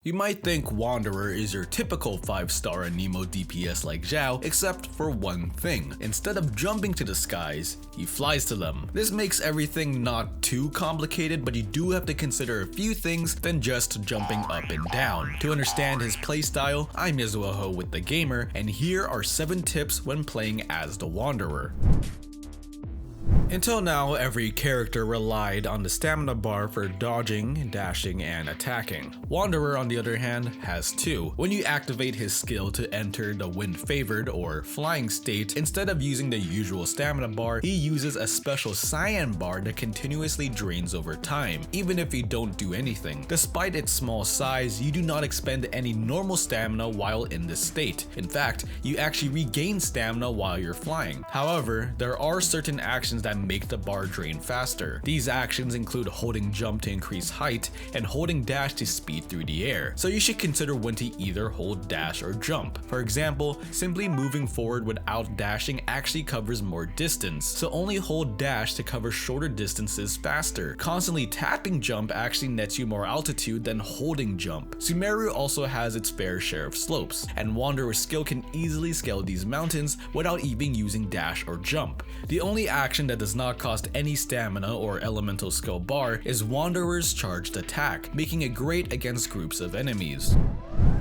You might think Wanderer is your typical 5-star Anemo DPS like Zhao, except for one thing. Instead of jumping to the skies, he flies to them. This makes everything not too complicated, but you do have to consider a few things than just jumping up and down. To understand his playstyle, I'm Yasuoho with The Gamer, and here are 7 tips when playing as the Wanderer. Until now, every character relied on the stamina bar for dodging, dashing, and attacking. Wanderer, on the other hand, has 2. When you activate his skill to enter the wind favored or flying state, instead of using the usual stamina bar, he uses a special cyan bar that continuously drains over time, even if you don't do anything. Despite its small size, you do not expend any normal stamina while in this state. In fact, you actually regain stamina while you're flying. However, there are certain actions that make the bar drain faster. These actions include holding jump to increase height and holding dash to speed through the air, so you should consider when to either hold dash or jump. For example, simply moving forward without dashing actually covers more distance, so only hold dash to cover shorter distances faster. Constantly tapping jump actually nets you more altitude than holding jump. Sumeru also has its fair share of slopes, and Wanderer's skill can easily scale these mountains without even using dash or jump. The only action that does not cost any stamina or elemental skill bar is Wanderer's charged attack, making it great against groups of enemies.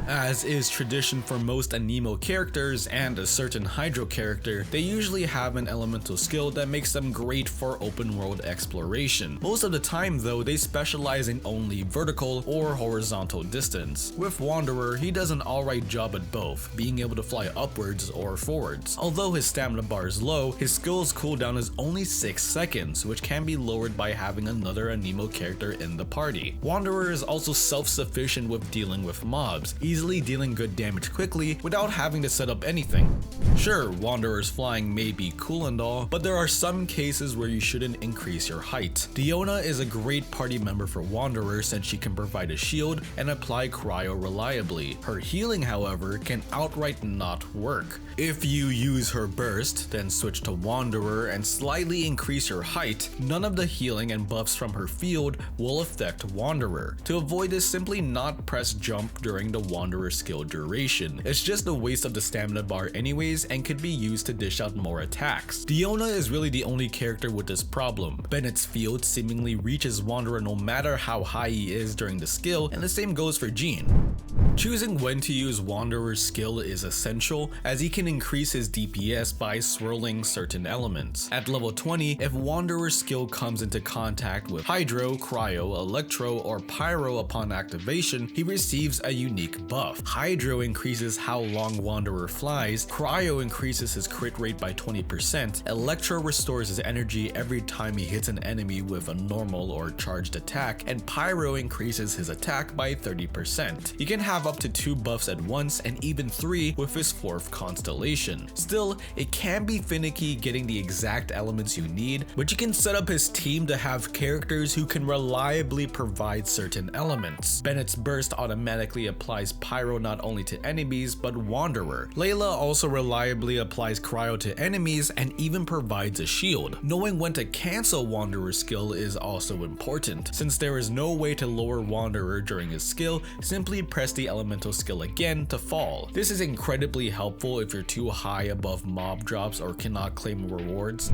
As is tradition for most Anemo characters and a certain Hydro character, they usually have an elemental skill that makes them great for open world exploration. Most of the time though, they specialize in only vertical or horizontal distance. With Wanderer, he does an alright job at both, being able to fly upwards or forwards. Although his stamina bar is low, his skill's cooldown is only 6 seconds, which can be lowered by having another Anemo character in the party. Wanderer is also self-sufficient with dealing with mobs, easily dealing good damage quickly without having to set up anything. Sure, Wanderer's flying may be cool and all, but there are some cases where you shouldn't increase your height. Diona is a great party member for Wanderer since she can provide a shield and apply cryo reliably. Her healing, however, can outright not work. If you use her burst, then switch to Wanderer and slightly increase your height, none of the healing and buffs from her field will affect Wanderer. To avoid this, simply not press jump during the Wanderer skill duration. It's just a waste of the stamina bar anyways and could be used to dish out more attacks. Diona is really the only character with this problem. Bennett's field seemingly reaches Wanderer no matter how high he is during the skill, and the same goes for Jean. Choosing when to use Wanderer's skill is essential, as he can increase his DPS by swirling certain elements. At level 20, if Wanderer's skill comes into contact with Hydro, Cryo, Electro, or Pyro upon activation, he receives a unique buff. Hydro increases how long Wanderer flies, Cryo increases his crit rate by 20%, Electro restores his energy every time he hits an enemy with a normal or charged attack, and Pyro increases his attack by 30%. You can have up to 2 buffs at once and even 3 with his 4th constellation. Still, it can be finicky getting the exact elements you need, but you can set up his team to have characters who can reliably provide certain elements. Bennett's burst automatically applies Pyro not only to enemies but Wanderer. Layla also reliably applies Cryo to enemies and even provides a shield. Knowing when to cancel Wanderer's skill is also important. Since there is no way to lower Wanderer during his skill, simply press the elemental skill again to fall. This is incredibly helpful if you're too high above mob drops or cannot claim rewards.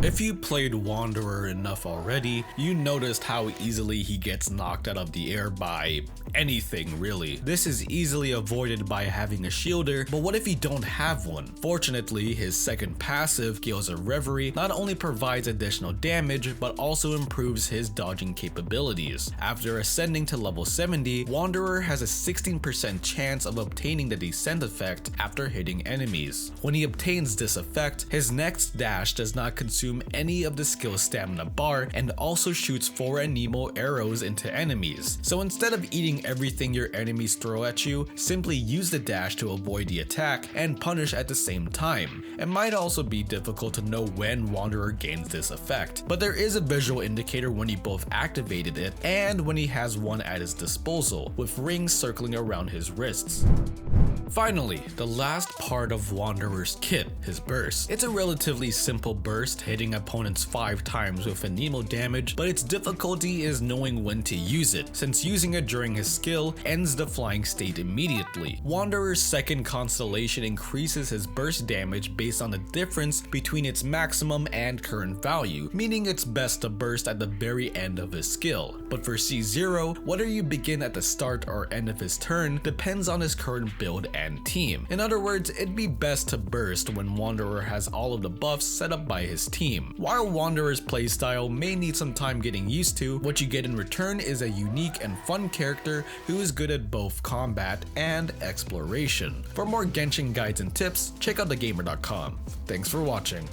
If you played Wanderer enough already, you noticed how easily he gets knocked out of the air by anything really. This is easily avoided by having a shielder, but what if you don't have one? Fortunately, his second passive, Gales of Reverie, not only provides additional damage, but also improves his dodging capabilities. After ascending to level 70, Wanderer has a 16% chance of obtaining the descent effect after hitting enemies. When he obtains this effect, his next dash does not consume any of the skill stamina bar and also shoots 4 Anemo arrows into enemies. So instead of eating everything your enemies throw at you, simply use the dash to avoid the attack and punish at the same time. It might also be difficult to know when Wanderer gains this effect, but there is a visual indicator when he both activated it and when he has one at his disposal, with rings circling around his wrists. Finally, the last part of Wanderer's kit, his burst. It's a relatively simple burst, hitting opponents 5 times with Anemo damage, but its difficulty is knowing when to use it, since using it during his skill ends the flying state immediately. Wanderer's second constellation increases his burst damage based on the difference between its maximum and current value, meaning it's best to burst at the very end of his skill. But for C0, whether you begin at the start or end of his turn depends on his current build and team. In other words, it'd be best to burst when Wanderer has all of the buffs set up by his team. While Wanderer's playstyle may need some time getting used to, what you get in return is a unique and fun character who is good at both combat and exploration. For more Genshin guides and tips, check out thegamer.com. Thanks for watching.